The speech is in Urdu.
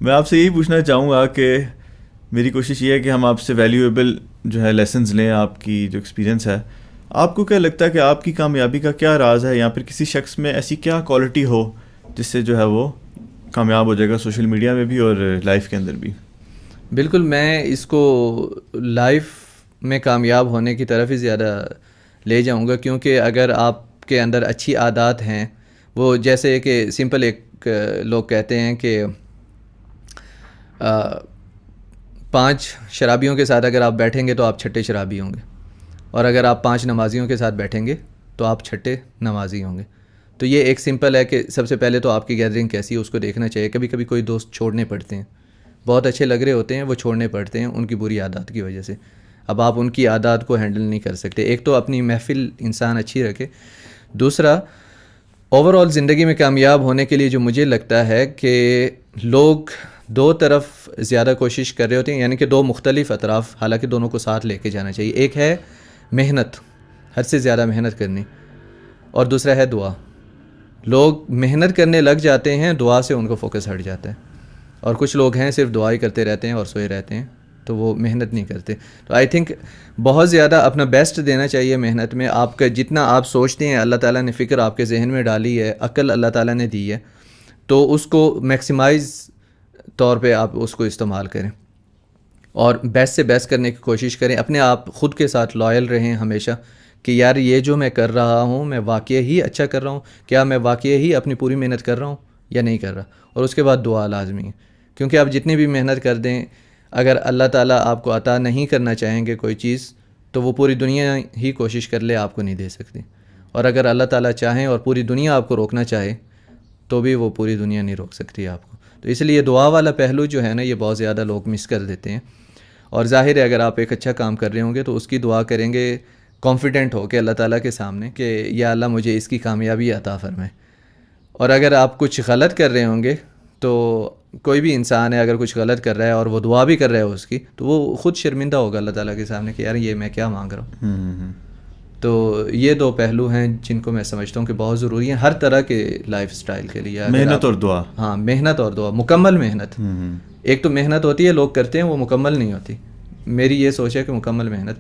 میں آپ سے یہی پوچھنا چاہوں گا کہ میری کوشش یہ ہے کہ ہم آپ سے ویلیویبل جو ہے لیسنز لیں. آپ کی جو ایکسپیرینس ہے, آپ کو کیا لگتا ہے کہ آپ کی کامیابی کا کیا راز ہے, یا پھر کسی شخص میں ایسی کیا کوالٹی ہو جس سے جو ہے وہ کامیاب ہو جائے گا سوشل میڈیا میں بھی اور لائف کے اندر بھی؟ بالکل، میں اس کو لائف میں کامیاب ہونے کی طرف ہی زیادہ لے جاؤں گا، کیونکہ اگر آپ کے اندر اچھی عادات ہیں، وہ جیسے کہ سمپل ایک لوگ کہتے ہیں کہ 5 شرابیوں کے ساتھ اگر آپ بیٹھیں گے تو آپ چھٹے شرابی ہوں گے، اور اگر آپ 5 نمازیوں کے ساتھ بیٹھیں گے تو آپ چھٹے نمازی ہوں گے. تو یہ ایک سمپل ہے کہ سب سے پہلے تو آپ کی گیدرنگ کیسی ہے اس کو دیکھنا چاہیے. کبھی کبھی کوئی دوست چھوڑنے پڑتے ہیں، بہت اچھے لگ رہے ہوتے ہیں، وہ چھوڑنے پڑتے ہیں ان کی بری عادات کی وجہ سے. اب آپ ان کی عادات کو ہینڈل نہیں کر سکتے. ایک تو اپنی محفل انسان اچھی رکھے، دوسرا اوور آل زندگی میں کامیاب ہونے کے لیے جو مجھے لگتا ہے کہ لوگ 2 طرف زیادہ کوشش کر رہے ہوتے ہیں، یعنی کہ 2 مختلف اطراف، حالانکہ دونوں کو ساتھ لے کے جانا چاہیے. ایک ہے محنت، حد سے زیادہ محنت کرنی، اور دوسرا ہے دعا. لوگ محنت کرنے لگ جاتے ہیں، دعا سے ان کو فوکس ہٹ جاتا ہے. اور کچھ لوگ ہیں صرف دعائی کرتے رہتے ہیں اور سوئے رہتے ہیں، تو وہ محنت نہیں کرتے. تو آئی تھنک بہت زیادہ اپنا بیسٹ دینا چاہیے محنت میں. آپ کا جتنا آپ سوچتے ہیں، اللہ تعالیٰ نے فکر آپ کے ذہن میں ڈالی ہے، عقل اللہ تعالیٰ نے دی ہے، تو اس کو میکسیمائز طور پہ آپ اس کو استعمال کریں اور بیسٹ سے بیسٹ کرنے کی کوشش کریں. اپنے آپ خود کے ساتھ لائل رہیں ہمیشہ کہ یار یہ جو میں کر رہا ہوں میں واقعی ہی اچھا کر رہا ہوں، کیا میں واقعی ہی اپنی پوری محنت کر رہا ہوں یا نہیں کر رہا. اور اس کے بعد دعا لازمی ہے، کیونکہ آپ جتنی بھی محنت کر دیں، اگر اللہ تعالیٰ آپ کو عطا نہیں کرنا چاہیں گے کوئی چیز، تو وہ پوری دنیا ہی کوشش کر لے آپ کو نہیں دے سکتی. اور اگر اللہ تعالیٰ چاہیں اور پوری دنیا آپ کو روکنا چاہے تو بھی وہ پوری دنیا نہیں روک سکتی آپ کو. تو اس لیے دعا والا پہلو جو ہے نا، یہ بہت زیادہ لوگ مس کر دیتے ہیں. اور ظاہر ہے اگر آپ ایک اچھا کام کر رہے ہوں گے تو اس کی دعا کریں گے کانفیڈنٹ ہو کے اللہ تعالیٰ کے سامنے کہ یا اللہ مجھے اس کی کامیابی عطا فرمائے. اور اگر آپ کچھ غلط کر رہے ہوں گے، تو کوئی بھی انسان ہے اگر کچھ غلط کر رہا ہے اور وہ دعا بھی کر رہا ہے اس کی، تو وہ خود شرمندہ ہوگا اللہ تعالیٰ کے سامنے کہ یار یہ میں کیا مانگ رہا ہوں. تو یہ 2 پہلو ہیں جن کو میں سمجھتا ہوں کہ بہت ضروری ہیں ہر طرح کے لائف سٹائل کے لیے. محنت اور دعا. ہاں، محنت اور دعا، مکمل محنت. ایک تو محنت ہوتی ہے لوگ کرتے ہیں وہ مکمل نہیں ہوتی. میری یہ سوچ ہے کہ مکمل محنت